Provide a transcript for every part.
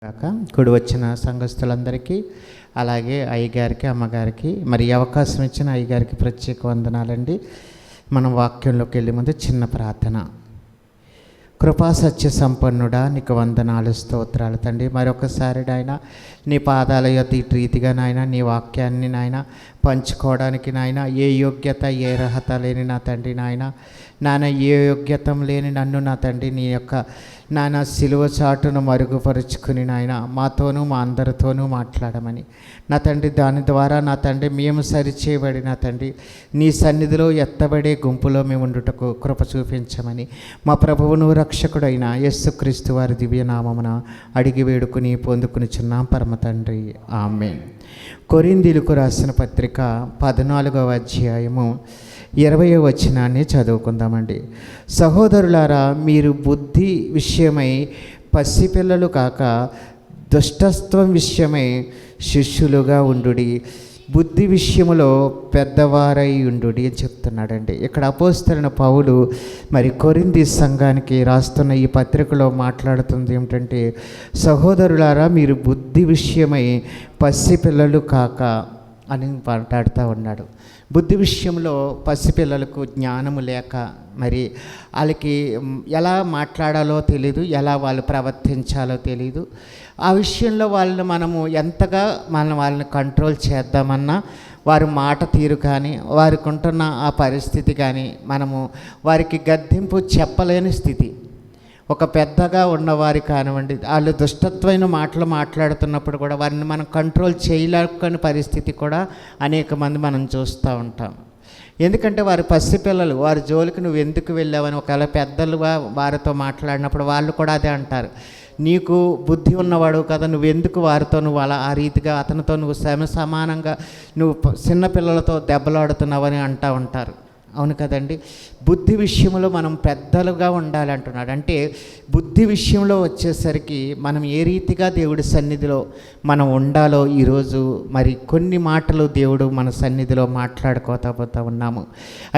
కాక కూడి వచ్చిన సంఘస్థులందరికీ, అలాగే అయ్యగారికి, అమ్మగారికి, మరి ఈ అవకాశం ఇచ్చిన అయ్యగారికి ప్రత్యేక వందనాలండి. మనం వాక్యంలోకి వెళ్ళే ముందు చిన్న ప్రార్థన. కృపా సత్య సంపన్నుడా, నీకు వందనాలు, స్తోత్రాలు తండ్రి. మరొకసారి నాయన నీ పాదాల యొద్ద ఇటు రీతిగా నాయన నీ వాక్యాన్ని నాయన పంచుకోవడానికి నాయన ఏ యోగ్యత ఏ అర్హత లేని నా తండ్రి నాయన ఏ యోగ్యతం లేని నన్ను నా తండ్రి నీ యొక్క నాయన సిలువ చాటును మరుగుపరుచుకుని నాయన మాతోనూ మా అందరితోనూ మాట్లాడమని నా తండ్రి, దాని ద్వారా నా తండ్రి మేము సరిచేయబడి నా తండ్రి నీ సన్నిధిలో ఎత్తబడే గుంపులో మేము ఉండుటకు కృప చూపించమని మా ప్రభువును రక్షకుడైన యేసుక్రీస్తు వారి దివ్యనామమున అడిగి వేడుకుని పొందుకునిచున్నాం పరమ తండ్రి, ఆమేన్. కొరింథీయులకు రాసిన పత్రిక 14వ అధ్యాయము 20వ వచనాన్ని చదువుకుందామండి. సహోదరులారా, మీరు బుద్ధి విషయమై పసిపిల్లలు కాక దుష్టత్వం విషయమై శిష్యులుగా ఉండుడి, బుద్ధి విషయములో పెద్దవారై ఉండుడి అని చెప్తున్నాడండి. ఇక్కడ అపోస్తలుడైన పౌలు మరి కొరింథీ సంఘానికి రాస్తున్న ఈ పత్రికలో మాట్లాడుతుంది ఏమిటంటే, సహోదరులారా మీరు బుద్ధి విషయమై పసిపిల్లలు కాక అని మాట్లాడుతూ ఉన్నాడు. బుద్ధి విషయంలో పసిపిల్లలకు జ్ఞానము లేక మరి వాళ్ళకి ఎలా మాట్లాడాలో తెలీదు, ఎలా వాళ్ళు ప్రవర్తించాలో తెలీదు. ఆ విషయంలో వాళ్ళని మనము ఎంతగా వాళ్ళని కంట్రోల్ చేద్దామన్నా వారి మాట తీరు కానీ వారికి ఉంటున్న ఆ పరిస్థితి కానీ మనము వారికి గద్దింపు చెప్పలేని స్థితి. ఒక పెద్దగా ఉన్నవారి కానివ్వండి, వాళ్ళు దుష్టత్వమైన మాటలు మాట్లాడుతున్నప్పుడు కూడా వారిని మనం కంట్రోల్ చేయలేని పరిస్థితి కూడా అనేక మంది మనం చూస్తూ ఉంటాం. ఎందుకంటే వారి పసిపిల్లలు, వారి జోలికి నువ్వు ఎందుకు వెళ్ళావని ఒకవేళ పెద్దలుగా వారితో మాట్లాడినప్పుడు వాళ్ళు కూడా అదే అంటారు, నీకు బుద్ధి ఉన్నవాడు కదా, నువ్వెందుకు వారితో నువ్వు అలా ఆ రీతిగా అతనితో నువ్వు సమానంగా నువ్వు చిన్నపిల్లలతో దెబ్బలాడుతున్నావని అంటూ ఉంటారు. అవును కదండి. బుద్ధి విషయంలో మనం పెద్దలుగా ఉండాలి అంటున్నాడు. అంటే బుద్ధి విషయంలో వచ్చేసరికి మనం ఏ రీతిగా దేవుడి సన్నిధిలో మనం ఉండాలో ఈరోజు మరి కొన్ని మాటలు దేవుడు మన సన్నిధిలో మాట్లాడుకోతా ఉన్నాము.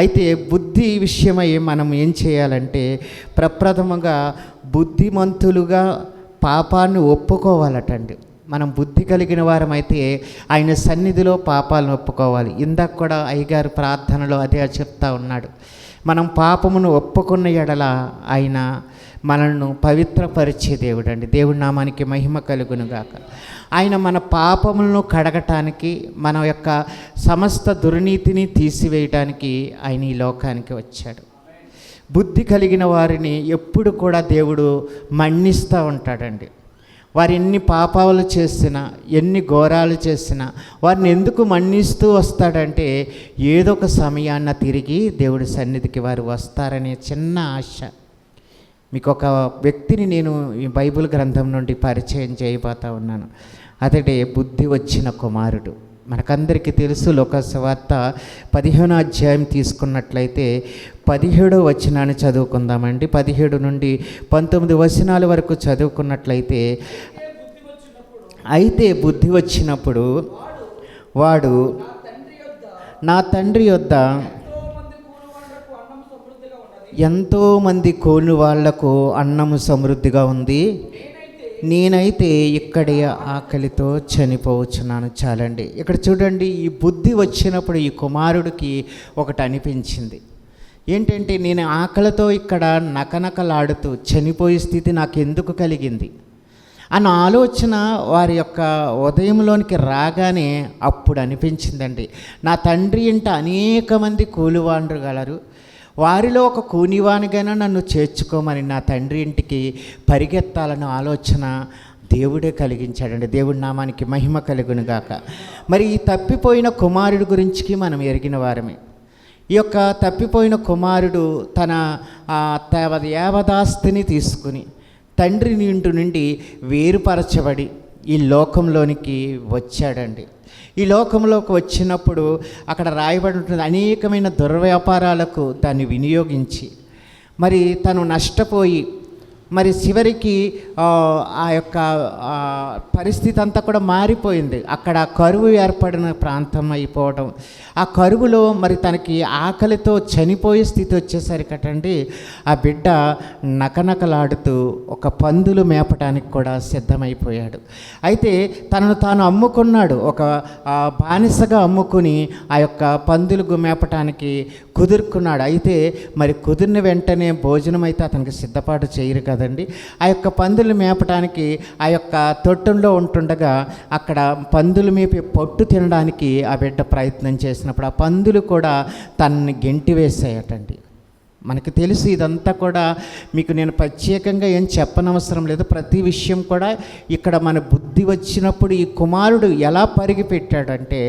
అయితే బుద్ధి విషయమై మనం ఏం చేయాలంటే ప్రప్రథమంగా బుద్ధిమంతులుగా పాపాన్ని ఒప్పుకోవాలటండి. మనం బుద్ధి కలిగిన వారమైతే ఆయన సన్నిధిలో పాపాలను ఒప్పుకోవాలి. ఇందాక కూడా అయ్యగారు ప్రార్థనలో అదే చెప్తా ఉన్నాడు. మనం పాపమును ఒప్పుకున్న ఎడల ఆయన మనల్ని పవిత్రపరిచే దేవుడు అండి. దేవుడి నామానికి మహిమ కలుగునుగాక. ఆయన మన పాపములను కడగటానికి, మన యొక్క సమస్త దుర్నీతిని తీసివేయటానికి ఆయన ఈ లోకానికి వచ్చాడు. బుద్ధి కలిగిన వారిని ఎప్పుడు కూడా దేవుడు మన్నిస్తూ ఉంటాడండి. వారు ఎన్ని పాపాలు చేసినా, ఎన్ని ఘోరాలు చేసినా వారిని ఎందుకు మన్నిస్తూ వస్తాడంటే ఏదో ఒక సమయాన్న తిరిగి దేవుడి సన్నిధికి వారు వస్తారనే చిన్న ఆశ. మీకు ఒక వ్యక్తిని నేను ఈ బైబిల్ గ్రంథం నుండి పరిచయం చేయబోతా ఉన్నాను. అతడే బుద్ధి వచ్చిన కుమారుడు. మనకందరికీ తెలుసు. లోకసువార్త 15వ అధ్యాయం తీసుకున్నట్లయితే 17వ వచనాన్ని చదువుకుందామండి. 17 నుండి 19 వచనాల వరకు చదువుకున్నట్లయితే, అయితే బుద్ధి వచ్చినప్పుడు వాడు నా తండ్రి యొద్ద ఎంతోమంది కూలి వాళ్లకు అన్నము సమృద్ధిగా ఉంది, నేనైతే ఇక్కడే ఆకలితో చనిపోవచ్చున్నాను. చాలండి. ఇక్కడ చూడండి, ఈ బుద్ధి వచ్చినప్పుడు ఈ కుమారుడికి ఒకటి అనిపించింది. ఏంటంటే, నేను ఆకలితో ఇక్కడ నకనకలాడుతూ చనిపోయే స్థితి నాకు ఎందుకు కలిగింది అన్న ఆలోచన వారి యొక్క ఉదయంలోనికి రాగానే అప్పుడు అనిపించిందండి. నా తండ్రి ఇంట అనేక మంది కూలివాండ్రు గలరు, వారిలో ఒక కూనివానిగైనా నన్ను చేర్చుకోమని నా తండ్రి ఇంటికి పరిగెత్తాలన్న ఆలోచన దేవుడే కలిగించాడండి. దేవుడి నామానికి మహిమ కలుగునుగాక. మరి ఈ తప్పిపోయిన కుమారుడు గురించి మనం ఎరిగిన వారమే. ఈ యొక్క తప్పిపోయిన కుమారుడు తన యావదాస్తిని తీసుకుని తండ్రి ఇంటి నుండి వేరుపరచబడి ఈ లోకంలోనికి వచ్చాడండి. ఈ లోకంలోకి వచ్చినప్పుడు అక్కడ రాయబడి ఉంటుంది, అనేకమైన దుర్వ్యాపారాలకు దాన్ని వినియోగించి మరి తను నష్టపోయి మరి చివరికి ఆ యొక్క పరిస్థితి అంతా కూడా మారిపోయింది. అక్కడ కరువు ఏర్పడిన ప్రాంతం అయిపోవడం, ఆ కరువులో మరి తనకి ఆకలితో చనిపోయే స్థితి వచ్చేసరికటండి ఆ బిడ్డ నకనకలాడుతూ ఒక పందులు మేపటానికి కూడా సిద్ధమైపోయాడు. అయితే తనను తాను అమ్ముకున్నాడు, ఒక బానిసగా అమ్ముకుని ఆ యొక్క పందులు మేపటానికి కుదురుకున్నాడు. అయితే మరి కుదిరిన వెంటనే భోజనం అయితే అతనికి సిద్ధపాటు చేయరు కదండి. ఆ యొక్క పందులు మేపటానికి ఆ యొక్క తొట్టంలో ఉంటుండగా అక్కడ పందులు మేపి పొట్టు తినడానికి ఆ బిడ్డ ప్రయత్నం చేసినప్పుడు ఆ పందులు కూడా తనని గెంటి వేసాయటండి. మనకు తెలుసు, ఇదంతా కూడా మీకు నేను ప్రత్యేకంగా ఏం చెప్పనవసరం లేదు. ప్రతి విషయం కూడా ఇక్కడ మన బుద్ధి వచ్చినప్పుడు ఈ కుమారుడు ఎలా పరిగెపెట్టాడంటే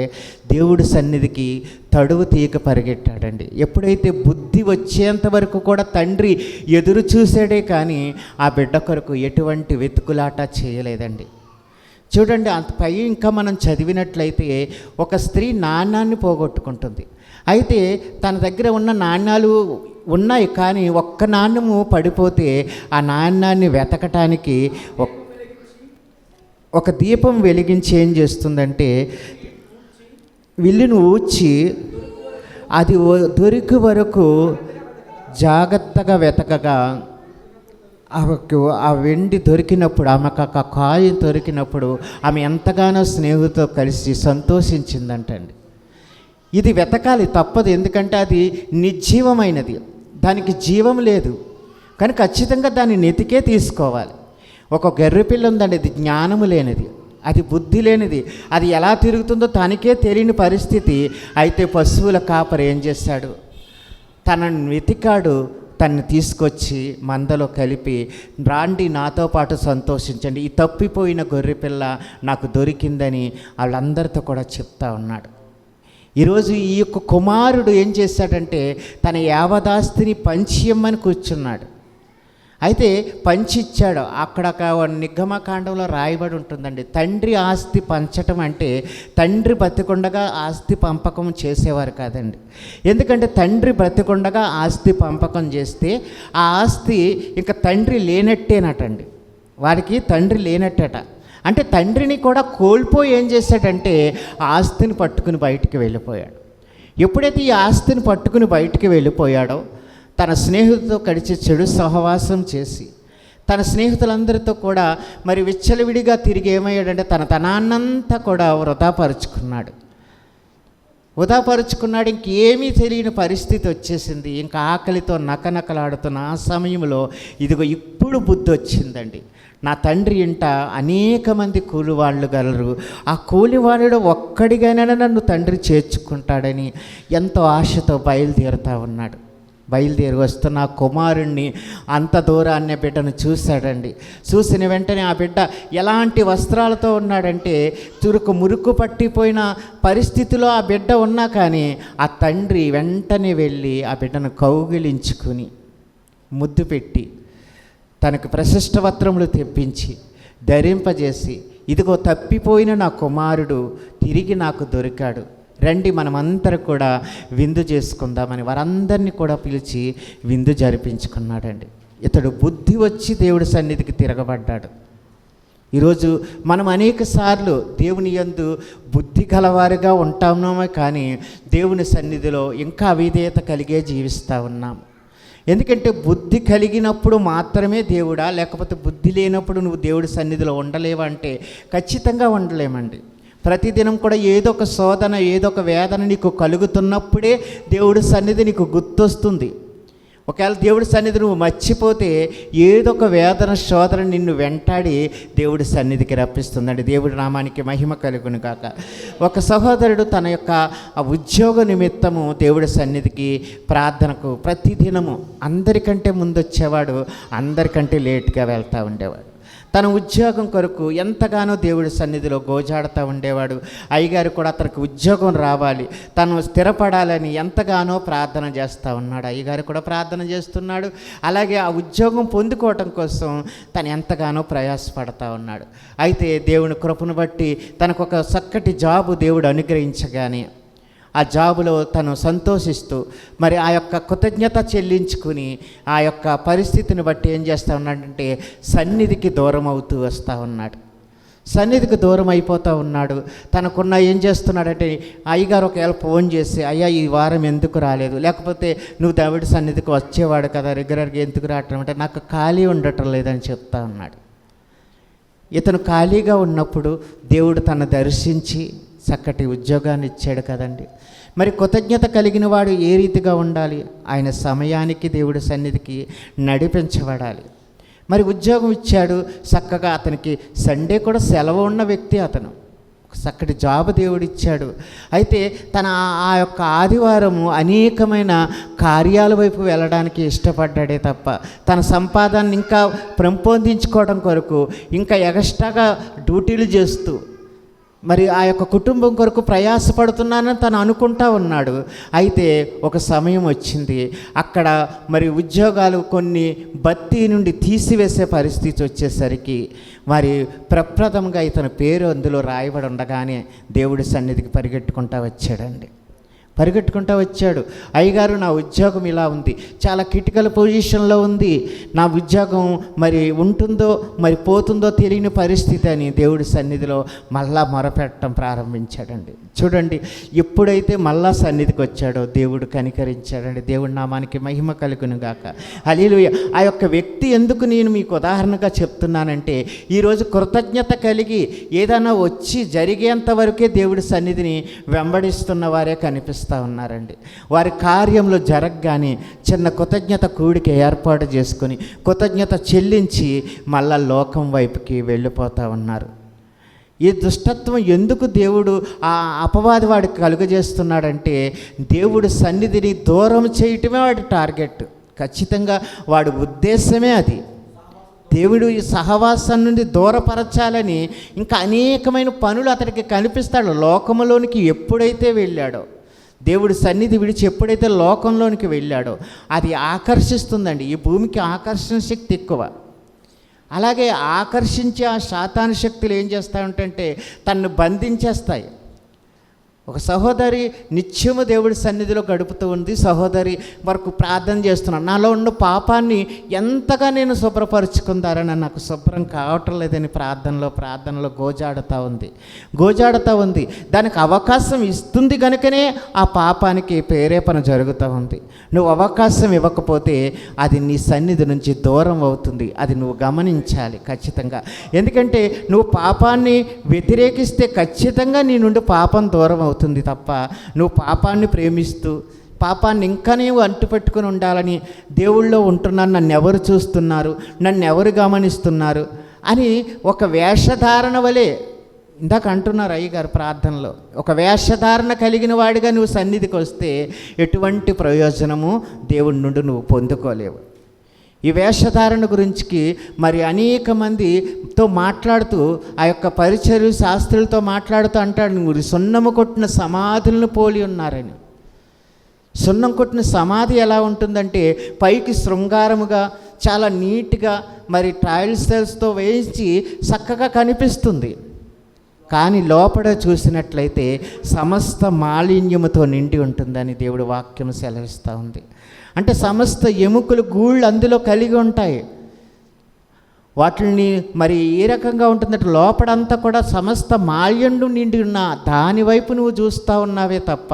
దేవుడి సన్నిధికి తడువు తీగ పరిగెట్టాడండి. ఎప్పుడైతే బుద్ధి వచ్చేంత వరకు కూడా తండ్రి ఎదురు చూసాడే కానీ ఆ బిడ్డ కొరకు ఎటువంటి వెతుకులాట చేయలేదండి. చూడండి, అంతపై ఇంకా మనం చదివినట్లయితే ఒక స్త్రీ నాణ్యాన్ని పోగొట్టుకుంటుంది. అయితే తన దగ్గర ఉన్న నాణ్యాలు ఉన్నాయి, కానీ ఒక్క నాణ్యము పడిపోతే ఆ నాణ్యాన్ని వెతకటానికి ఒక దీపం వెలిగించి ఏం చేస్తుందంటే విల్లును ఊడ్చి అది దొరికి వరకు జాగ్రత్తగా వెతకగా ఆ వెండి దొరికినప్పుడు, ఆమెకు ఆ కాయ దొరికినప్పుడు ఆమె ఎంతగానో స్నేహితులతో కలిసి సంతోషించిందంటండి. ఇది వెతకాలి, తప్పదు. ఎందుకంటే అది నిర్జీవమైనది, దానికి జీవం లేదు, కానీ ఖచ్చితంగా దాన్ని నెతికే తీసుకోవాలి. ఒక గర్రెపిల్ల ఉందండి, అది జ్ఞానము లేనిది, అది బుద్ధి లేనిది, అది ఎలా తిరుగుతుందో తనకే తెలియని పరిస్థితి. అయితే పశువుల కాపరి ఏం చేశాడు, తనను వెతికాడు, తన్ని తీసుకొచ్చి మందలో కలిపి, రాండి నాతో పాటు సంతోషించండి, ఈ తప్పిపోయిన గొర్రెపిల్ల నాకు దొరికిందని వాళ్ళందరితో కూడా చెప్తా ఉన్నాడు. ఈరోజు ఈ యొక్క కుమారుడు ఏం చేశాడంటే తన యావదాస్తిని పంచియమ్మని కూర్చున్నాడు. అయితే పంచిచ్చాడు. అక్కడ నిర్గమకాండంలో రాయబడి ఉంటుందండి, తండ్రి ఆస్తి పంచటం అంటే తండ్రి బ్రతికుండగా ఆస్తి పంపకం చేసేవారు కాదండి. ఎందుకంటే తండ్రి బ్రతికుండగా ఆస్తి పంపకం చేస్తే ఆ ఆస్తి ఇంకా తండ్రి లేనట్టేనటండి, వాడికి తండ్రి లేనట్టేట. అంటే తండ్రిని కూడా కోల్పోయి ఏం చేశాడంటే ఆస్తిని పట్టుకుని బయటికి వెళ్ళిపోయాడు. ఎప్పుడైతే ఈ ఆస్తిని పట్టుకుని బయటికి వెళ్ళిపోయాడో తన స్నేహితులతో కలిసి చెడు సహవాసం చేసి తన స్నేహితులందరితో కూడా మరి విచ్చలవిడిగా తిరిగి ఏమయ్యాడంటే తన ధనాన్నంతా కూడా వృధాపరుచుకున్నాడు. ఇంకేమీ తెలియని పరిస్థితి వచ్చేసింది. ఇంకా ఆకలితో నకనకలాడుతున్న ఆ సమయంలో ఇదిగో ఇప్పుడు బుద్ధి వచ్చిందండి, నా తండ్రి ఇంట అనేక మంది కూలివాళ్ళు గలరు, ఆ కూలివాడు ఒక్కడిగానైనా నన్ను తండ్రి చేర్చుకుంటాడని ఎంతో ఆశతో బయలుదేరి వస్తున్న ఆ కుమారుణ్ణి అంత దూరాన్ని బిడ్డను చూశాడండి. చూసిన వెంటనే ఆ బిడ్డ ఎలాంటి వస్త్రాలతో ఉన్నాడంటే మురుకు పట్టిపోయిన పరిస్థితిలో ఆ బిడ్డ ఉన్నా కానీ ఆ తండ్రి వెంటనే వెళ్ళి ఆ బిడ్డను కౌగిలించుకుని ముద్దు పెట్టి తనకు ప్రశిష్ట వస్త్రములు తెప్పించి ధరింపజేసి, ఇదిగో తప్పిపోయిన నా కుమారుడు తిరిగి నాకు దొరికాడు, రండి మనమందరూ కూడా విందు చేసుకుందామని వారందరినీ కూడా పిలిచి విందు జరిపించుకున్నాడండి. ఇతడు బుద్ధి వచ్చి దేవుడి సన్నిధికి తిరగబడ్డాడు. ఈరోజు మనం అనేక సార్లు దేవుని యందు బుద్ధి గలవారుగా ఉంటామేమో కానీ దేవుని సన్నిధిలో ఇంకా అవిధేయత కలిగే జీవిస్తూ ఉన్నాము. ఎందుకంటే బుద్ధి కలిగినప్పుడు మాత్రమే దేవుడా, లేకపోతే బుద్ధి లేనప్పుడు నువ్వు దేవుడి సన్నిధిలో ఉండలేవా అంటే ఖచ్చితంగా ఉండలేమండి. ప్రతిదినం కూడా ఏదో ఒక శోధన, ఏదో ఒక వేదన నీకు కలుగుతున్నప్పుడే దేవుడి సన్నిధి నీకు గుర్తొస్తుంది. ఒకవేళ దేవుడి సన్నిధి నువ్వు మర్చిపోతే ఏదో ఒక వేదన, శోధన నిన్ను వెంటాడి దేవుడి సన్నిధికి రప్పిస్తుందండి. దేవుడి నామానికి మహిమ కలుగును కాక. ఒక సహోదరుడు తన యొక్క ఉద్యోగ నిమిత్తము దేవుడి సన్నిధికి ప్రార్థనకు ప్రతిదినము అందరికంటే ముందు వచ్చేవాడు, అందరికంటే లేట్గా వెళ్తూ ఉండేవాడు. తన ఉద్యోగం కొరకు ఎంతగానో దేవుడి సన్నిధిలో గోజాడుతూ ఉండేవాడు. అయ్యగారు కూడా అతనికి ఉద్యోగం రావాలి, తను స్థిరపడాలని ఎంతగానో ప్రార్థన చేస్తూ ఉన్నాడు. అయ్యగారు కూడా ప్రార్థన చేస్తున్నాడు. అలాగే ఆ ఉద్యోగం పొందుకోవటం కోసం తను ఎంతగానో ప్రయాసపడతా ఉన్నాడు. అయితే దేవుని కృపను బట్టి తనకు ఒక చక్కటి జాబు దేవుడు అనుగ్రహించగానే ఆ జాబులో తను సంతోషిస్తూ మరి ఆ యొక్క కృతజ్ఞత చెల్లించుకుని ఆ యొక్క పరిస్థితిని బట్టి ఏం చేస్తూ ఉన్నాడంటే సన్నిధికి దూరం అవుతూ వస్తూ ఉన్నాడు. సన్నిధికి దూరం అయిపోతూ ఉన్నాడు. తనకున్న ఏం చేస్తున్నాడంటే అయ్యగారు ఒకవేళ ఫోన్ చేసి, అయ్యా ఈ వారం ఎందుకు రాలేదు, లేకపోతే నువ్వు దేవుడి సన్నిధికి వచ్చేవాడు కదా రెగ్యులర్గా ఎందుకు రావటం అంటే నాకు ఖాళీ ఉండటం లేదని చెప్తా ఉన్నాడు. ఇతను ఖాళీగా ఉన్నప్పుడు దేవుడు తను దర్శించి చక్కటి ఉద్యోగాన్ని ఇచ్చాడు కదండి. మరి కృతజ్ఞత కలిగిన వాడు ఏ రీతిగా ఉండాలి? ఆయన సమయానికి దేవుడి సన్నిధికి నడిపించబడాలి. మరి ఉద్యోగం ఇచ్చాడు చక్కగా, అతనికి సండే కూడా సెలవు ఉన్న వ్యక్తి అతను, చక్కటి జాబ్ దేవుడు ఇచ్చాడు. అయితే తన ఆ యొక్క ఆదివారము అనేకమైన కార్యాల వైపు వెళ్ళడానికి ఇష్టపడ్డాడే తప్ప తన సంపాదనని ఇంకా పెంపొందించుకోవడం కొరకు ఇంకా ఎక్స్ట్రాగా డ్యూటీలు చేస్తూ మరి ఆ యొక్క కుటుంబం కొరకు ప్రయాసపడుతున్నానని తను అనుకుంటా ఉన్నాడు. అయితే ఒక సమయం వచ్చింది, అక్కడ మరి ఉద్యోగాలు కొన్ని భర్తీ నుండి తీసివేసే పరిస్థితి వచ్చేసరికి మరి ప్రప్రథమంగా ఇతని పేరు అందులో రాయబడి ఉండగానే దేవుడి సన్నిధికి పరిగెట్టుకుంటా వచ్చాడు. అయ్యగారు నా ఉద్యోగం ఇలా ఉంది, చాలా క్రిటికల్ పొజిషన్లో ఉంది, నా ఉద్యోగం మరి ఉంటుందో మరి పోతుందో తెలియని పరిస్థితి అని దేవుడి సన్నిధిలో మళ్ళా మొరపెట్టడం ప్రారంభించాడండి. చూడండి, ఎప్పుడైతే మళ్ళా సన్నిధికి వచ్చాడో దేవుడు కనికరించాడండి. దేవుడి నామానికి మహిమ కలుగును గాక. హల్లెలూయా. ఆ యొక్క వ్యక్తి ఎందుకు నేను మీకు ఉదాహరణగా చెప్తున్నానంటే ఈరోజు కృతజ్ఞత కలిగి ఏదైనా వచ్చి జరిగేంత వరకే దేవుడి సన్నిధిని వెంబడిస్తున్న వారే కనిపిస్తారు ఉన్నారండి. వారి కార్యంలో జరగగానే చిన్న కృతజ్ఞత కూడిక ఏర్పాటు చేసుకొని కృతజ్ఞత చెల్లించి మళ్ళా లోకం వైపుకి వెళ్ళిపోతూ ఉన్నారు. ఈ దుష్టత్వం ఎందుకు దేవుడు ఆ అపవాది వాడికి కలుగజేస్తున్నాడంటే దేవుడి సన్నిధిని దూరం చేయటమే వాడి టార్గెట్. ఖచ్చితంగా వాడి ఉద్దేశమే అది. దేవుడు ఈ సహవాసం నుండి దూరపరచాలని ఇంకా అనేకమైన పనులు అతడికి కనిపిస్తాడు. లోకంలోనికి ఎప్పుడైతే వెళ్ళాడో, దేవుడి సన్నిధి విడిచి ఎప్పుడైతే లోకంలోనికి వెళ్ళాడో అది ఆకర్షిస్తుందండి. ఈ భూమికి ఆకర్షణ శక్తి ఎక్కువ. అలాగే ఆకర్షించే ఆ సాతాను శక్తులు ఏం చేస్తాయంటే తన్ను బంధించేస్తాయి. ఒక సహోదరి నిత్యము దేవుడి సన్నిధిలో గడుపుతూ ఉంది. సహోదరి వరకు ప్రార్థన చేస్తున్నాను, నాలో ఉన్న పాపాన్ని ఎంతగా నేను శుభ్రపరుచుకుందారని నాకు శుభ్రం కావటం లేదని ప్రార్థనలో గోజాడుతూ ఉంది. దానికి అవకాశం ఇస్తుంది కనుకనే ఆ పాపానికి ప్రేరేపణ జరుగుతూ ఉంది. నువ్వు అవకాశం ఇవ్వకపోతే అది నీ సన్నిధి నుంచి దూరం అవుతుంది. అది నువ్వు గమనించాలి ఖచ్చితంగా. ఎందుకంటే నువ్వు పాపాన్ని వ్యతిరేకిస్తే ఖచ్చితంగా నీ నుండి పాపం దూరం అవుతుంది తప్ప నువ్వు పాపాన్ని ప్రేమిస్తూ పాపాన్ని ఇంకా నీవు అంటుపెట్టుకుని ఉండాలని దేవుళ్ళో ఉంటున్నాను, నన్ను ఎవరు చూస్తున్నారు, నన్ను ఎవరు గమనిస్తున్నారు అని ఒక వేషధారణ వలె ఇందాక అంటున్నారు అయ్యగారు ప్రార్థనలో, ఒక వేషధారణ కలిగిన వాడిగా నువ్వు సన్నిధికి వస్తే ఎటువంటి ప్రయోజనము దేవుడి నుండి నువ్వు పొందుకోలేవు. ఈ వేషధారణ గురించి మరి అనేక మందితో మాట్లాడుతూ ఆ యొక్క పరిచర్య శాస్త్రులతో మాట్లాడుతూ అంటాడు, నువ్వు సున్నము కొట్టిన సమాధులను పోలి ఉన్నారని. సున్నం కొట్టిన సమాధి ఎలా ఉంటుందంటే పైకి శృంగారముగా చాలా నీట్గా మరి టైల్స్తో వేయించి చక్కగా కనిపిస్తుంది. కానీ లోపల చూసినట్లయితే సమస్త మాలిన్యముతో నిండి ఉంటుందని దేవుడి వాక్యం సెలవిస్తూ ఉంది. అంటే సమస్త ఎముకలు గూళ్ళు అందులో కలిగి ఉంటాయి. వాటిని మరి ఏ రకంగా ఉంటుందంటే లోపడంతా కూడా సమస్త మాల్యండు నిండి ఉన్న దాని వైపు నువ్వు చూస్తూ ఉన్నావే తప్ప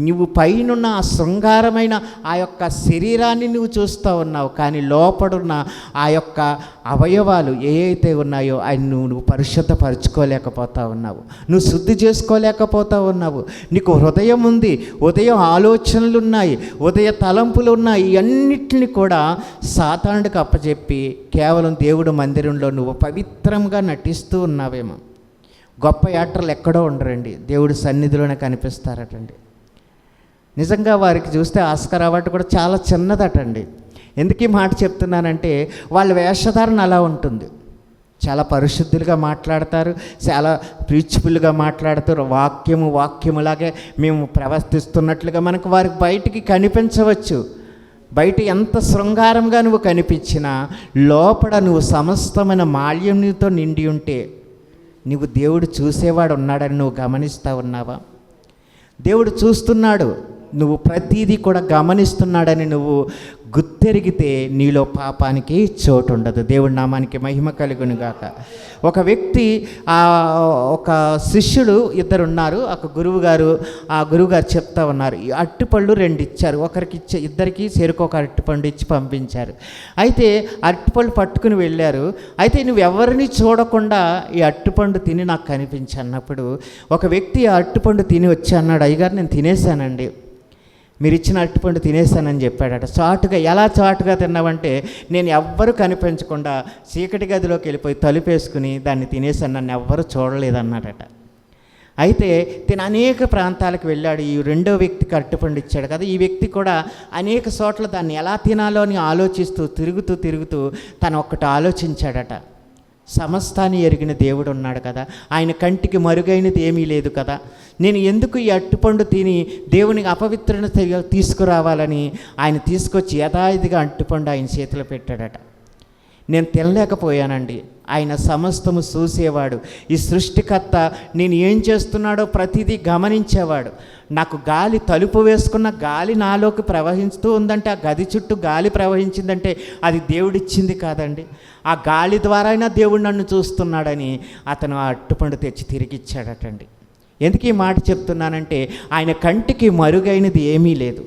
నువ్వు పైనున్న ఆ శృంగారమైన ఆ యొక్క శరీరాన్ని నువ్వు చూస్తూ ఉన్నావు. కానీ లోపడున్న ఆ యొక్క అవయవాలు ఏవైతే ఉన్నాయో అవి నువ్వు పరిశుద్ధపరచుకోలేకపోతా ఉన్నావు, నువ్వు శుద్ధి చేసుకోలేకపోతా ఉన్నావు. నీకు హృదయం ఉంది, ఉదయం ఆలోచనలు ఉన్నాయి, ఉదయ తలంపులు ఉన్నాయి. ఇవన్నిటిని కూడా సాతానుడికి అప్పచెప్పి కేవలం దేవుడు మందిరంలో నువ్వు పవిత్రంగా నటిస్తూ ఉన్నావేమో. గొప్ప యాత్రలు ఎక్కడో ఉండరండి, దేవుడి సన్నిధిలోనే కనిపిస్తారటండి. నిజంగా వారికి చూస్తే ఆస్కార్ అవార్డు కూడా చాలా చిన్నదటండి. ఎందుకు ఈ మాట చెప్తున్నానంటే వాళ్ళ వేషధారణ అలా ఉంటుంది. చాలా పరిశుద్ధులుగా మాట్లాడతారు, చాలా ప్రీచ్ఫుల్గా మాట్లాడతారు. వాక్యములాగే మేము ప్రవర్తిస్తున్నట్లుగా మనకు వారికి బయటికి కనిపించవచ్చు. బయట ఎంత శృంగారంగా నువ్వు కనిపించినా లోపల నువ్వు సమస్తమైన మాల్యంతో నిండి ఉంటే నువ్వు దేవుడు చూసేవాడు ఉన్నాడని నువ్వు గమనిస్తూ ఉన్నావా? దేవుడు చూస్తున్నాడు, నువ్వు ప్రతీదీ కూడా గమనిస్తున్నాడని నువ్వు గుర్తెరిగితే నీలో పాపానికి చోటు ఉండదు. దేవుడి నామానికి మహిమ కలుగును గాక. ఒక వ్యక్తి ఒక శిష్యుడు ఇద్దరున్నారు. ఒక గురువుగారు చెప్తా ఉన్నారు, ఈ అరటిపళ్ళు 2 ఇచ్చారు. ఇద్దరికి చెరుకొక అరటిపండు ఇచ్చి పంపించారు. అయితే అరటిపళ్ళు పట్టుకుని వెళ్ళారు. అయితే నువ్వు ఎవరిని చూడకుండా ఈ అరటిపండు తిని నాకు కనిపించి అన్నప్పుడు ఒక వ్యక్తి ఆ అరటిపండు తిని వచ్చి అన్నాడు, అయ్యగారు నేను తినేసానండి, మీరు ఇచ్చిన అరటిపండు తినేసానని చెప్పాడట. ఎలా చాటుగా తిన్నావంటే, నేను ఎవ్వరూ కనిపించకుండా చీకటి గదిలోకి వెళ్ళిపోయి తలుపేసుకుని దాన్ని తినేసాను, నన్ను ఎవ్వరూ చూడలేదన్నాడట. అయితే అనేక ప్రాంతాలకు వెళ్ళాడు. ఈ రెండో వ్యక్తికి అరటిపండు ఇచ్చాడు కదా, ఈ వ్యక్తి కూడా అనేక చోట్ల దాన్ని ఎలా తినాలో అని ఆలోచిస్తూ తిరుగుతూ తను ఒక్కటి ఆలోచించాడట. సమస్తాన్ని ఎరిగిన దేవుడు ఉన్నాడు కదా, ఆయన కంటికి మరుగైనది ఏమీ లేదు కదా, నేను ఎందుకు ఈ అరటిపండు తిని దేవునికి అపవిత్రత తీసుకురావాలని ఆయన తీసుకొచ్చి యథావిధిగా అరటిపండు ఆయన చేతిలో పెట్టాడట. నేను తినలేకపోయానండి. ఆయన సమస్తము చూసేవాడు, ఈ సృష్టికర్త నేను ఏం చేస్తున్నాడో ప్రతిదీ గమనించేవాడు. నాకు గాలి, తలుపు వేసుకున్న గాలి నాలోకి ప్రవహిస్తూ ఉందంటే, ఆ గది చుట్టూ గాలి ప్రవహించిందంటే అది దేవుడిచ్చింది కాదండి. ఆ గాలి ద్వారా అయినా దేవుడు నన్ను చూస్తున్నాడని అతను ఆ అరటిపండు తెచ్చి తిరిగిచ్చాడటండి. ఎందుకు ఈ మాట చెప్తున్నానంటే, ఆయన కంటికి మరుగైనది ఏమీ లేదు,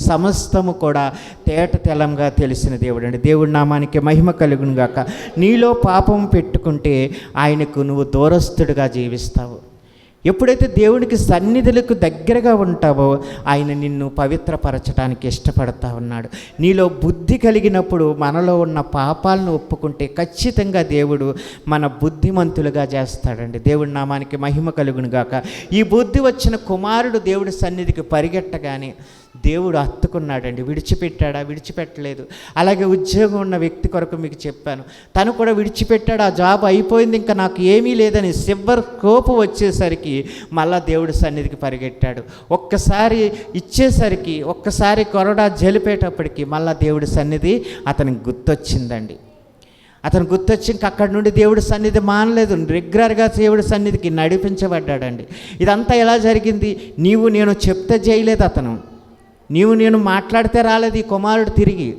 సమస్తము కూడా తేట తెలంగా తెలిసిన దేవుడు అండి. దేవుడి నామానికి మహిమ కలుగును గాక. నీలో పాపం పెట్టుకుంటే ఆయనకు నువ్వు దూరస్తుడిగా జీవిస్తావు. ఎప్పుడైతే దేవునికి సన్నిధులకు దగ్గరగా ఉంటావో ఆయన నిన్ను పవిత్రపరచడానికి ఇష్టపడతా ఉన్నాడు. నీలో బుద్ధి కలిగినప్పుడు మనలో ఉన్న పాపాలను ఒప్పుకుంటే ఖచ్చితంగా దేవుడు మన బుద్ధిమంతులుగా చేస్తాడండి. దేవుడి నామానికి మహిమ కలుగును గాక. ఈ బుద్ధి వచ్చిన కుమారుడు దేవుడి సన్నిధికి పరిగెట్టగానే దేవుడు హత్తుకున్నాడండి. విడిచిపెట్టాడా? విడిచిపెట్టలేదు. అలాగే ఉద్యోగం ఉన్న వ్యక్తి కొరకు మీకు చెప్పాను, తను కూడా విడిచిపెట్టాడు. ఆ జాబ్ అయిపోయింది, ఇంకా నాకు ఏమీ లేదని సిల్వర్ కోపు వచ్చేసరికి మళ్ళా దేవుడి సన్నిధికి పరిగెట్టాడు. ఒక్కసారి ఇచ్చేసరికి, ఒక్కసారి కొరడా జలిపేటప్పటికి మళ్ళా దేవుడి సన్నిధి అతనికి గుర్తొచ్చిందండి. అతను గుర్తొచ్చి ఇంక అక్కడి నుండి దేవుడి సన్నిధి మానలేదు, రెగ్యులర్గా దేవుడి సన్నిధికి నడిపించబడ్డాడండి. ఇదంతా ఎలా జరిగింది? నీవు నేను చెప్తే చేయలేదు అతను, నీవు నేను మాట్లాడితే రాలేదు ఈ కుమారుడు. తిరిగి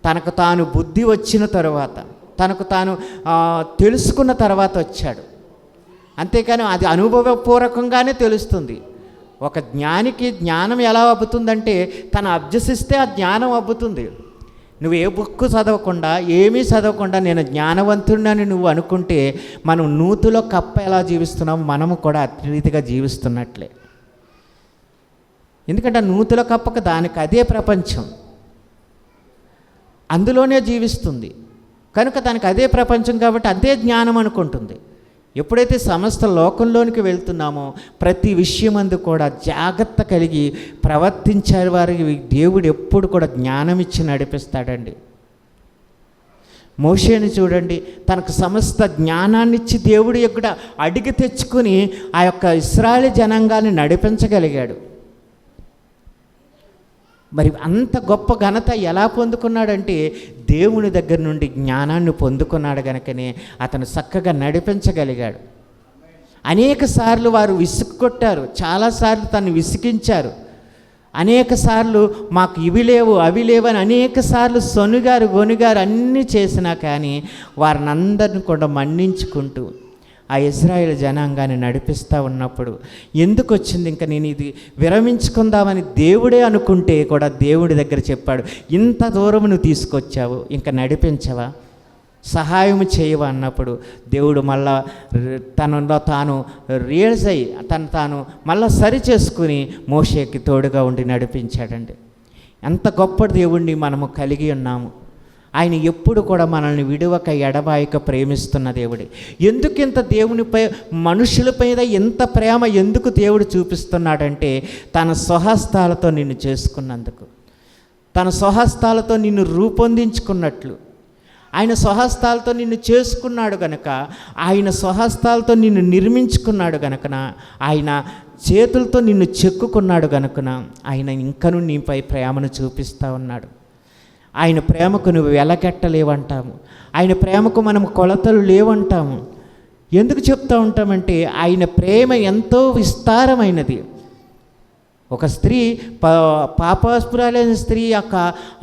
తనకు తాను బుద్ధి వచ్చిన తర్వాత, తనకు తాను తెలుసుకున్న తర్వాత వచ్చాడు. అంతేకాని అది అనుభవపూర్వకంగానే తెలుస్తుంది. ఒక జ్ఞానికి జ్ఞానం ఎలా అబ్బుతుందంటే, తను అభ్యసిస్తే ఆ జ్ఞానం అబ్బుతుంది. నువ్వు ఏ బుక్ చదవకుండా, ఏమీ చదవకుండా నేను జ్ఞానవంతుడిని నువ్వు అనుకుంటే, మనం నూతులో కప్ప ఎలా జీవిస్తున్నాం, మనము కూడా అతి రీతిగా జీవిస్తున్నట్లే. ఎందుకంటే నూతుల కప్పక దానికి అదే ప్రపంచం, అందులోనే జీవిస్తుంది కనుక దానికి అదే ప్రపంచం కాబట్టి అదే జ్ఞానం అనుకుంటుంది. ఎప్పుడైతే సమస్త లోకంలోనికి వెళ్తున్నామో ప్రతి విషయమందు కూడా జాగ్రత్త కలిగి ప్రవర్తించే వారికి దేవుడు ఎప్పుడు కూడా జ్ఞానం ఇచ్చి నడిపిస్తాడండి. మోషేని చూడండి, తనకు సమస్త జ్ఞానాన్ని ఇచ్చి దేవుడు ఎక్కడ అడిగి తెచ్చుకుని ఆ యొక్క ఇశ్రాయేలు జనాంగాన్ని నడిపించగలిగాడు. మరి అంత గొప్ప ఘనత ఎలా పొందుకున్నాడంటే, దేవుని దగ్గర నుండి జ్ఞానాన్ని పొందుకున్నాడు గనుకనే అతను చక్కగా నడిపించగలిగాడు. అనేక సార్లు వారు విసుక్కొట్టారు, చాలాసార్లు తను విసిగించారు, అనేక సార్లు మాకు ఇవి లేవు అవి లేవు అని అనేక సార్లు గొనిగారు అన్నీ చేసినా కానీ వారిని అందరిని కూడా మన్నించుకుంటూ ఆ ఇశ్రాయేలు జనాంగాన్ని నడిపిస్తూ ఉన్నప్పుడు ఎందుకు వచ్చింది, ఇంకా నేను ఇది విరమించుకుందామని దేవుడే అనుకుంటే కూడా దేవుడి దగ్గర చెప్పాడు, ఇంత దూరం నువ్వు తీసుకొచ్చావు, ఇంకా నడిపించవా, సహాయం చేయవా అన్నప్పుడు దేవుడు మళ్ళా తనలో తాను రియలైజ్ అయ్యి తాను మళ్ళా సరి చేసుకుని మోషేకి తోడుగా ఉండి నడిపించాడండి. ఎంత గొప్ప దేవుణ్ణి మనము కలిగి ఉన్నాము. ఆయన ఎప్పుడు కూడా మనల్ని విడువక ఎడబాయక ప్రేమిస్తున్న దేవుడే. ఎందుకింత దేవునిపై మనుషులపై ఎంత ప్రేమ ఎందుకు దేవుడు చూపిస్తున్నాడంటే, తన స్వహస్తాలతో నిన్ను చేసుకున్నందుకు, తన స్వహస్తాలతో నిన్ను రూపొందించుకున్నట్లు. ఆయన స్వహస్తాలతో నిన్ను చేసుకున్నాడు గనక, ఆయన స్వహస్తాలతో నిన్ను నిర్మించుకున్నాడు గనుకన, ఆయన చేతులతో నిన్ను చెక్కుకున్నాడు గనుకన ఆయన ఇంకనూ నీపై ప్రేమను చూపిస్తూ ఉన్నాడు. ఆయన ప్రేమకు నువ్వు వెలగట్టలేవంటాము, ఆయన ప్రేమకు మనము కొలతలు లేవంటాము. ఎందుకు చెప్తూ ఉంటామంటే, ఆయన ప్రేమ ఎంతో విస్తారమైనది. ఒక స్త్రీ పాపాస్పురాలైన స్త్రీ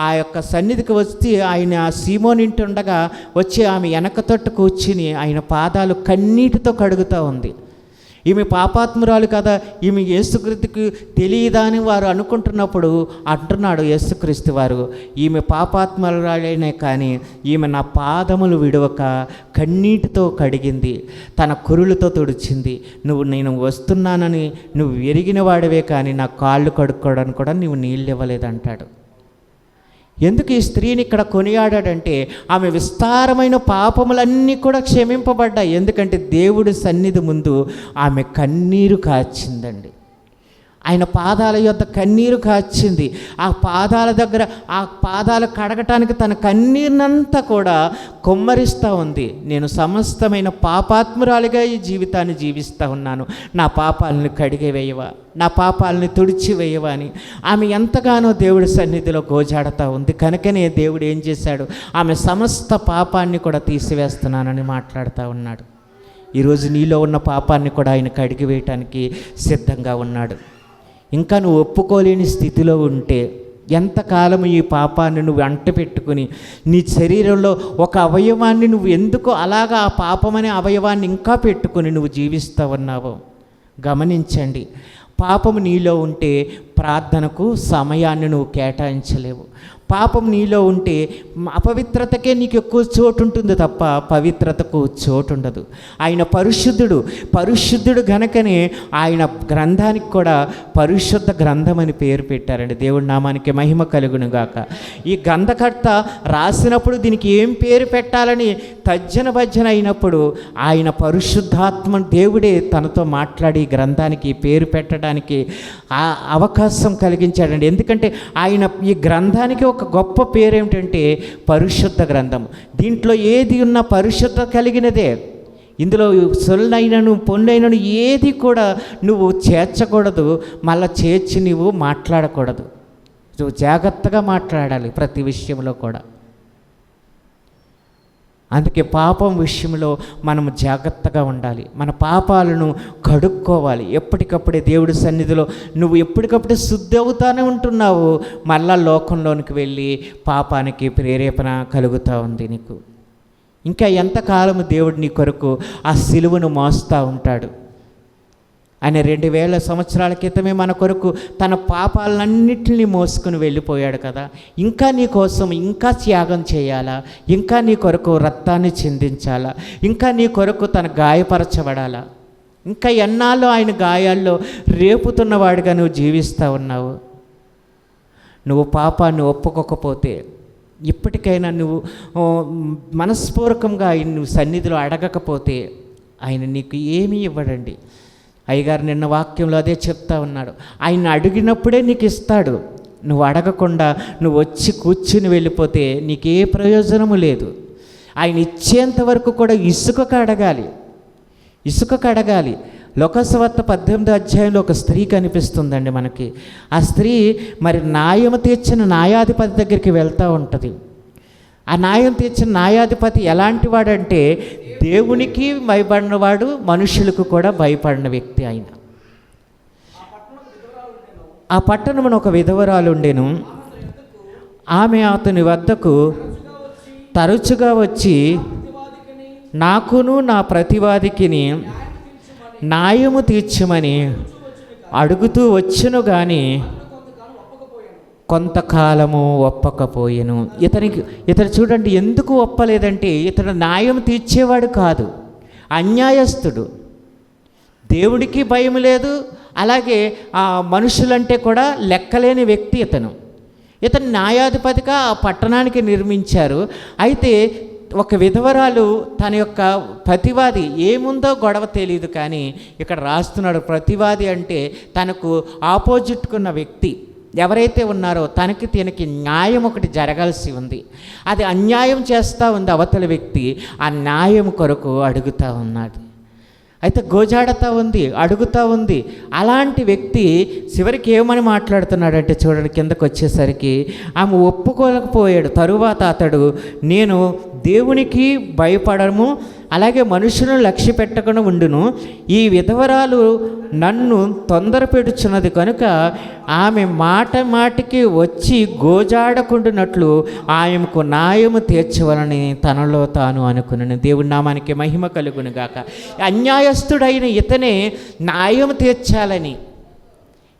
ఆ యొక్క సన్నిధికి వచ్చి ఆయన సీమోని ఇంటి ఉండగా వచ్చి ఆమె వెనక తట్టు కూర్చుని ఆయన పాదాలు కన్నీటితో కడుగుతూ ఉంది. ఈమె పాపాత్మురాలు కదా, ఈమె యేసుక్రీస్తుకి తెలియదా అని వారు అనుకుంటున్నప్పుడు అంటున్నాడు యేసుక్రీస్తు వారు, ఈమె పాపాత్మురాలైనే కానీ ఈమె నా పాదములు విడవక కన్నీటితో కడిగింది, తన కురులతో తుడిచింది. నేను వస్తున్నానని నువ్వు ఎరిగిన వాడివే కానీ నా కాళ్ళు కడుక్కోవడానికి కూడా నువ్వు నీళ్ళు ఇవ్వలేదంటాడు. ఎందుకు ఈ స్త్రీని ఇక్కడ కొనియాడాడంటే ఆమె విస్తారమైన పాపములన్నీ కూడా క్షమింపబడ్డాయి. ఎందుకంటే దేవుడి సన్నిధి ముందు ఆమె కన్నీరు కార్చిందండి. ఆయన పాదాల యొద్ద కన్నీరు కార్చింది. ఆ పాదాల దగ్గర ఆ పాదాలు కడగటానికి తన కన్నీరునంతా కూడా కొమ్మరిస్తూ ఉంది. నేను సమస్తమైన పాపాత్మురాలిగా ఈ జీవితాన్ని జీవిస్తూ ఉన్నాను, నా పాపాలను కడిగివేయవా, నా పాపాలని తుడిచివేయవా అని ఆమె ఎంతగానో దేవుడి సన్నిధిలో గోజాడుతూ ఉంది. కనుకనే దేవుడు ఏం చేశాడు, ఆమె సమస్త పాపాన్ని కూడా తీసివేస్తున్నానని మాట్లాడుతూ ఉన్నాడు. ఈరోజు నీలో ఉన్న పాపాన్ని కూడా ఆయన కడిగివేయటానికి సిద్ధంగా ఉన్నాడు. ఇంకా నువ్వు ఒప్పుకోలేని స్థితిలో ఉంటే, ఎంతకాలం ఈ పాపాన్ని నువ్వు అంట పెట్టుకుని నీ శరీరంలో ఒక అవయవాన్ని నువ్వు ఎందుకు అలాగా ఆ పాపమనే అవయవాన్ని ఇంకా పెట్టుకుని నువ్వు జీవిస్తూ ఉన్నావో గమనించండి. పాపము నీలో ఉంటే ప్రార్థనకు సమయాన్ని నువ్వు కేటాయించలేవు. పాపం నీలో ఉంటే అపవిత్రతకే నీకు ఎక్కువ చోటు ఉంటుంది తప్ప పవిత్రతకు చోటు ఉండదు. ఆయన పరిశుద్ధుడు గనకనే ఆయన గ్రంథానికి కూడా పరిశుద్ధ గ్రంథం అని పేరు పెట్టారండి. దేవుడి నామానికి మహిమ కలుగును గాక. ఈ గ్రంథకర్త రాసినప్పుడు దీనికి ఏం పేరు పెట్టాలని భజ్జన అయినప్పుడు ఆయన పరిశుద్ధాత్మ దేవుడే తనతో మాట్లాడి గ్రంథానికి పేరు పెట్టడానికి అవకాశం కలిగించాడండి. ఎందుకంటే ఆయన ఈ గ్రంథానికి ఒక గొప్ప పేరు ఏమిటంటే పరిశుద్ధ గ్రంథం. దీంట్లో ఏది ఉన్నా పరిశుద్ధ కలిగినదే. ఇందులో సొల్లైనను పొన్నైనను ఏది కూడా నువ్వు చేర్చకూడదు, మళ్ళీ చేర్చి నువ్వు మాట్లాడకూడదు. నువ్వు జాగ్రత్తగా మాట్లాడాలి ప్రతి విషయంలో కూడా. అందుకే పాపం విషయంలో మనం జాగ్రత్తగా ఉండాలి. మన పాపాలను కడుక్కోవాలి. ఎప్పటికప్పుడే దేవుడి సన్నిధిలో నువ్వు ఎప్పటికప్పుడే శుద్ధి అవుతానే ఉంటున్నావు, మళ్ళా లోకంలోనికి వెళ్ళి పాపానికి ప్రేరేపణ కలుగుతూ ఉంది నీకు. ఇంకా ఎంతకాలం దేవుడు నీ కొరకు ఆ సిలువను మోస్తూ ఉంటాడు. ఆయన 2000 సంవత్సరాల క్రితమే మన కొరకు తన పాపాలన్నింటినీ మోసుకుని వెళ్ళిపోయాడు కదా. ఇంకా నీ కోసం ఇంకా త్యాగం చేయాలా, ఇంకా నీ కొరకు రక్తాన్ని చిందించాలా, ఇంకా నీ కొరకు తన గాయపరచబడాలా, ఇంకా ఎన్నాళ్ళు ఆయన గాయాల్లో రేపుతున్నవాడిగా నువ్వు జీవిస్తూ ఉన్నావు. నువ్వు పాపాన్ని ఒప్పుకోకపోతే ఇప్పటికైనా నువ్వు మనస్పూర్వకంగా ఆయన నువ్వు సన్నిధిలో అడగకపోతే ఆయన నీకు ఏమీ ఇవ్వడండి. అయ్యగారు నిన్న వాక్యంలో అదే చెప్తా ఉన్నాడు. ఆయన అడిగినప్పుడే నీకు ఇస్తాడు. నువ్వు అడగకుండా నువ్వు వచ్చి కూర్చుని వెళ్ళిపోతే నీకే ప్రయోజనము లేదు. ఆయన ఇచ్చేంత వరకు కూడా ఇసుకకు అడగాలి. లోకసువార్త 18వ అధ్యాయంలో ఒక స్త్రీ కనిపిస్తుందండి మనకి. ఆ స్త్రీ మరి న్యాయం తీర్చిన న్యాయాధిపతి దగ్గరికి వెళ్తూ ఉంటుంది. ఆ న్యాయం తీర్చిన న్యాయాధిపతి ఎలాంటి వాడంటే దేవునికి భయపడినవాడు, మనుషులకు కూడా భయపడిన వ్యక్తి ఆయన. ఆ పట్టణమున ఒక విధవరాలు ఉండెను. ఆమె అతని వద్దకు తరచుగా వచ్చి నాకును నా ప్రతివాదికిని న్యాయము తీర్చమని అడుగుతూ వచ్చును కానీ కొంతకాలము ఒప్పకపోయెను. ఇతడు చూడండి ఎందుకు ఒప్పలేదంటే ఇతడు న్యాయం తీర్చేవాడు కాదు, అన్యాయస్తుడు. దేవుడికి భయం లేదు, అలాగే ఆ మనుషులంటే కూడా లెక్కలేని వ్యక్తి ఇతను న్యాయాధిపతిగా ఆ పట్టణానికి నిర్మించారు. అయితే ఒక విధవరాలు తన యొక్క ప్రతివాది ఏముందో గొడవ తెలియదు, కానీ ఇక్కడ రాస్తున్నాడు ప్రతివాది అంటే తనకు ఆపోజిట్కున్న వ్యక్తి ఎవరైతే ఉన్నారో తనకి న్యాయం ఒకటి జరగాల్సి ఉంది. అది అన్యాయం చేస్తూ ఉంది అవతల వ్యక్తి. ఆ న్యాయం కొరకు అడుగుతూ ఉన్నాడు. అయితే గోజాడుతూ ఉంది, అడుగుతూ ఉంది. అలాంటి వ్యక్తి చివరికి ఏమని మాట్లాడుతున్నాడంటే చూడండి, కిందకు వచ్చేసరికి ఆమె ఒప్పుకోలేకపోయాడు. తరువాత అతడు నేను దేవునికి భయపడము, అలాగే మనుషులను లక్ష్య పెట్టకుండా ఉండును. ఈ విధవరాలు నన్ను తొందర పెడుచున్నది కనుక ఆమె మాట మాటికి వచ్చి గోజాడకుండునట్లు ఆమెకు న్యాయము తీర్చవలని తనలో తాను అనుకున్నాను. దేవుడి నామానికి మహిమ కలుగును గాక. అన్యాయస్తుడైన ఇతనే న్యాయం తీర్చాలని,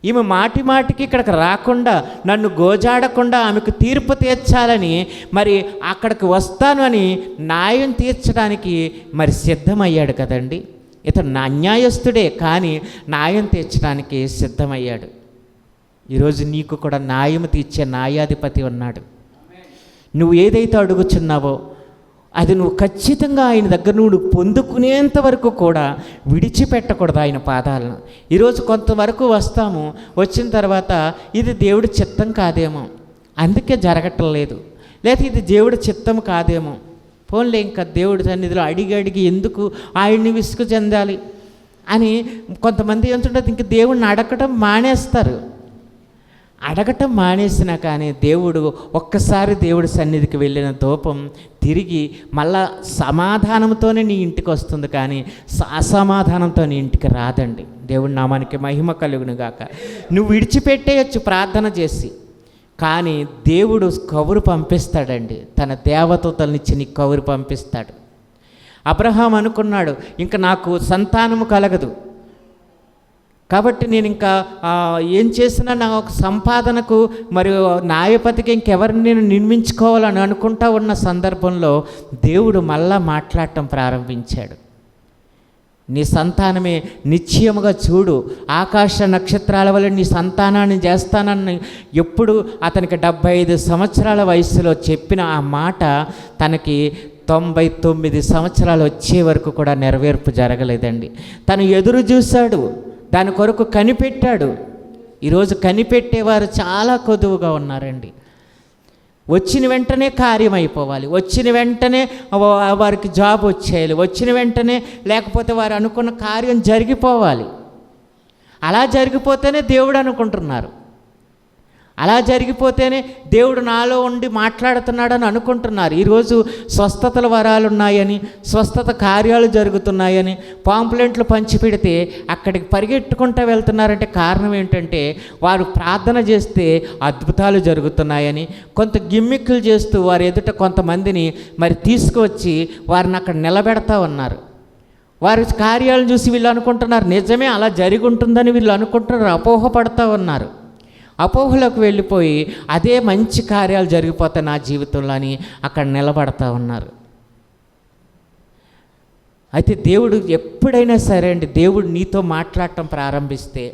ఈమె మాటి మాటికి ఇక్కడికి రాకుండా నన్ను గోజాడకుండా ఆమెకు తీర్పు తీర్చాలని మరి అక్కడికి వస్తాను అని న్యాయం తీర్చడానికి మరి సిద్ధమయ్యాడు కదండి. ఇతను అన్యాయస్తుడే, కానీ న్యాయం తీర్చడానికి సిద్ధమయ్యాడు. ఈరోజు నీకు కూడా న్యాయం తీర్చే న్యాయాధిపతి ఉన్నాడు. నువ్వు ఏదైతే అడుగుచున్నావో అది నువ్వు ఖచ్చితంగా ఆయన దగ్గర నువ్వు పొందుకునేంత వరకు కూడా విడిచిపెట్టకూడదు ఆయన పాదాలను. ఈరోజు కొంతవరకు వస్తాము, వచ్చిన తర్వాత ఇది దేవుడి చిత్తం కాదేమో, అందుకే జరగటం లేదు, లేదా ఇది దేవుడి చిత్తం కాదేమో, పోన్లే ఇంకా దేవుడి సన్నిధిలో అడిగి ఎందుకు ఆయన్ని విసుగు చెందాలి అని కొంతమంది ఏంటంటే ఇంక దేవుడిని అడగటం మానేస్తారు. అడగటం మానేసినా కానీ దేవుడు ఒక్కసారి దేవుడి సన్నిధికి వెళ్ళిన ధూపం తిరిగి మళ్ళా సమాధానంతోనే నీ ఇంటికి వస్తుంది, కానీ అసమాధానంతో నీ ఇంటికి రాదండి. దేవుడి నామానికి మహిమ కలుగును గాక. నువ్వు విడిచిపెట్టేయచ్చు ప్రార్థన చేసి, కానీ దేవుడు కబురు పంపిస్తాడండి. తన దేవదూతలనిచ్చి నీకు కబురు పంపిస్తాడు. అబ్రహాం అనుకున్నాడు, ఇంకా నాకు సంతానము కలగదు, కాబట్టి నేను ఇంకా ఏం చేసినా నా ఒక సంపాదనకు మరియు న్యాయపతికి ఇంకెవరిని నేను నిర్మించుకోవాలని అనుకుంటా ఉన్న సందర్భంలో దేవుడు మళ్ళా మాట్లాడటం ప్రారంభించాడు. నీ సంతానమే నిశ్చయముగా చూడు, ఆకాశ నక్షత్రాల వల్ల నీ సంతానాన్ని చేస్తానని ఎప్పుడు అతనికి 75 సంవత్సరాల వయసులో చెప్పిన ఆ మాట తనకి 99 సంవత్సరాలు వచ్చే వరకు కూడా నెరవేర్పు జరగలేదండి. తను ఎదురు చూశాడు, దాని కొరకు కనిపెట్టాడు. ఈరోజు కనిపెట్టేవారు చాలా కొదువుగా ఉన్నారండి. వచ్చిన వెంటనే కార్యం అయిపోవాలి, వచ్చిన వెంటనే వారికి జాబ్ వచ్చేయాలి, వచ్చిన వెంటనే లేకపోతే వారు అనుకున్న కార్యం జరిగిపోవాలి. అలా జరిగిపోతేనే దేవుడు అనుకుంటున్నారు, అలా జరిగిపోతేనే దేవుడు నాలో ఉండి మాట్లాడుతున్నాడని అనుకుంటున్నారు. ఈరోజు స్వస్థతల వరాలు ఉన్నాయని, స్వస్థత కార్యాలు జరుగుతున్నాయని పాంప్లెంట్లు పంచిపెడితే అక్కడికి పరిగెట్టుకుంటూ వెళ్తున్నారంటే కారణం ఏంటంటే వారు ప్రార్థన చేస్తే అద్భుతాలు జరుగుతున్నాయని, కొంత గిమ్మిక్కులు చేస్తూ వారి ఎదుట కొంతమందిని మరి తీసుకువచ్చి వారిని అక్కడ నిలబెడతా ఉన్నారు. వారి కార్యాలను చూసి వీళ్ళు అనుకుంటున్నారు నిజమే అలా జరిగి ఉంటుందని వీళ్ళు అనుకుంటున్నారు, అపోహపడతా ఉన్నారు. అపోహలోకి వెళ్ళిపోయి అదే మంచి కార్యాలు జరిగిపోతాయి నా జీవితంలో అని అక్కడ నిలబడతా ఉన్నారు. అయితే దేవుడు ఎప్పుడైనా సరే అండి, దేవుడు నీతో మాట్లాడటం ప్రారంభిస్తే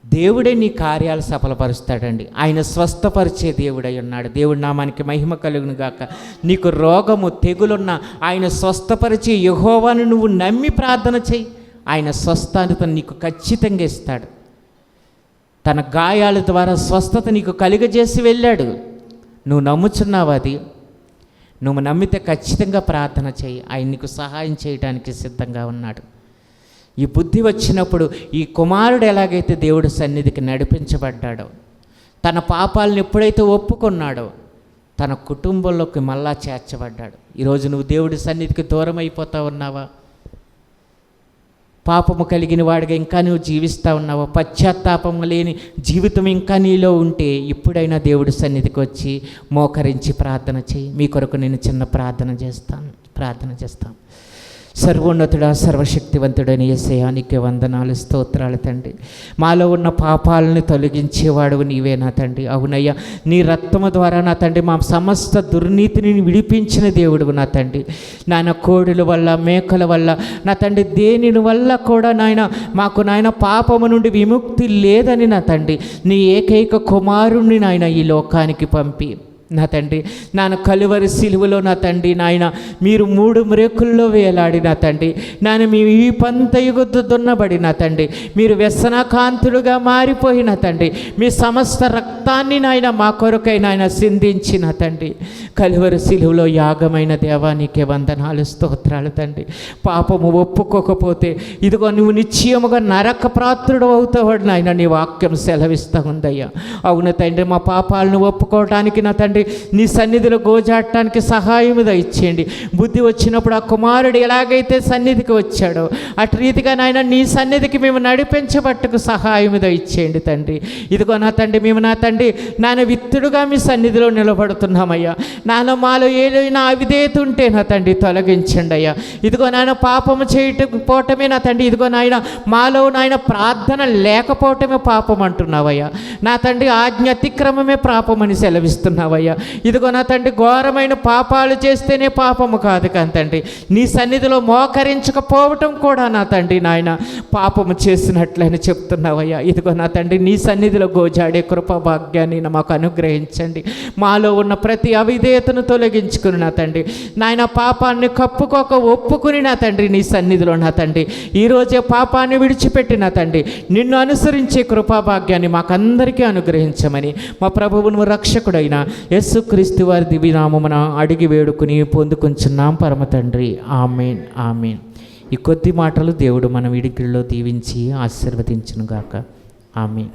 దేవుడే నీ కార్యాలు సఫలపరుస్తాడండి. ఆయన స్వస్థపరిచే దేవుడై ఉన్నాడు. దేవుడి నామానికి మహిమ కలుగును గాక. నీకు రోగము తెగులున్న ఆయన స్వస్థపరిచే యెహోవాను నువ్వు నమ్మి ప్రార్థన చేయి, ఆయన స్వస్థత నీకు ఖచ్చితంగా ఇస్తాడు. తన గాయాల ద్వారా స్వస్థత నీకు కలిగజేసి వెళ్ళాడు. నువ్వు నమ్ముచున్నావు, అది నువ్వు నమ్మితే ఖచ్చితంగా ప్రార్థన చేయి, ఆయన నీకు సహాయం చేయడానికి సిద్ధంగా ఉన్నాడు. ఈ బుద్ధి వచ్చినప్పుడు ఈ కుమారుడు ఎలాగైతే దేవుడి సన్నిధికి నడిపించబడ్డాడో, తన పాపాలను ఎప్పుడైతే ఒప్పుకున్నాడో తన కుటుంబంలోకి మళ్ళా చేర్చబడ్డాడు. ఈరోజు నువ్వు దేవుడి సన్నిధికి దూరం అయిపోతా ఉన్నావా? పాపము కలిగిన వాడిగా ఇంకా నువ్వు జీవిస్తూ ఉన్నావా? పశ్చాత్తాపం లేని జీవితం ఇంకా నీలో ఉంటే ఇప్పుడైనా దేవుడి సన్నిధికి వచ్చి మోకరించి ప్రార్థన చేయి. మీ కొరకు నేను చిన్న ప్రార్థన చేస్తాను. సర్వోన్నతుడా, సర్వశక్తివంతుడని యేసయ్యా నీకే వందనాలు, స్తోత్రాలు తండ్రి. మాలో ఉన్న పాపాలను తొలగించేవాడు నీవే నా తండ్రి. అవునయ్యా, నీ రక్తము ద్వారా నా తండ్రి మా సమస్త దుర్నీతిని విడిపించిన దేవుడు నా తండ్రి. నాయన కోడుల వల్ల, మేకల వల్ల నా తండ్రి దేనిని వల్ల కూడా మాకు పాపము నుండి విముక్తి లేదని నా తండ్రి నీ ఏకైక కుమారుణ్ణి ఈ లోకానికి పంపి నా తండ్రి కలువరి సిలువలో నా తండ్రి మీరు 3 మ్రేకుల్లో వేలాడి నా తండ్రి మీ ఈ పంతయుగొద్దు దున్నబడి నా తండ్రి మీరు వ్యసనకాంతులుగా మారిపోయిన తండ్రి మీ సమస్త రక్తాన్ని మా కొరకై సిందించి నా తండ్రి కలువరి సిలువలో యాగమైన దేవానికే వందనాలు, స్తోత్రాలు తండ్రి. పాపము ఒప్పుకోకపోతే ఇదిగో నువ్వు నిశ్చయముగా నరక పాత్రుడు అవుతావు నీ వాక్యం సెలవిస్తూ ఉందయ్యా. అవును తండ్రి, మా పాపాలను ఒప్పుకోవడానికి నా తండ్రి నీ సన్నిధిలో గోజాడటానికి సహాయం దయచేయండి. బుద్ధి వచ్చినప్పుడు ఆ కుమారుడు ఎలాగైతే సన్నిధికి వచ్చాడో అటు రీతిగా నాయన నీ సన్నిధికి మేము నడిపించబట్టుకు సహాయం దయచేయండి తండ్రి. ఇదిగో నా తండ్రి, మేము నా తండ్రి నాన్న విత్తుడుగా మీ సన్నిధిలో నిలబడుతున్నామయ్యా. నాన్న మాలో ఏదైనా అవిధేయత ఉంటే నా తండ్రి తొలగించండి అయ్యా. ఇదిగో నాయన పాపము చేయకపోవటమే నా తండ్రి, ఇదిగో నాయన మాలో నాయన ప్రార్థన లేకపోవటమే పాపం అంటున్నావయ్యా. నా తండ్రి ఆజ్ఞ అతిక్రమమే పాపమని సెలవిస్తున్నావయ్యా. ఇదిగో నా తండ్రి ఘోరమైన పాపాలు చేస్తేనే పాపము కాదు కానీ తండ్రి, నీ సన్నిధిలో మోకరించకపోవటం కూడా నా తండ్రి నాయన పాపము చేసినట్లని చెప్తున్నావయ్యా. ఇదిగో నా తండ్రి నీ సన్నిధిలో గోజాడే కృపా భాగ్యాన్ని మాకు అనుగ్రహించండి. మాలో ఉన్న ప్రతి అవిధేయతను తొలగించుకుని నా తండ్రి నాయన పాపాన్ని కప్పుకోక ఒప్పుకుని నా తండ్రి నీ సన్నిధిలో నా తండ్రి ఈరోజే పాపాన్ని విడిచిపెట్టి నా తండ్రి నిన్ను అనుసరించే కృపా భాగ్యాన్ని మాకందరికీ అనుగ్రహించమని మా ప్రభువును రక్షకుడైన యేసుక్రీస్తు వారి దివ్యనామమున అడిగి వేడుకుని పొందుకుంటున్నాం పరమ తండ్రి. ఆమేన్, ఆమేన్. ఈ కొద్ది మాటలు దేవుడు మన విడికిల్లో దీవించి ఆశీర్వదించునుగాక. ఆమేన్.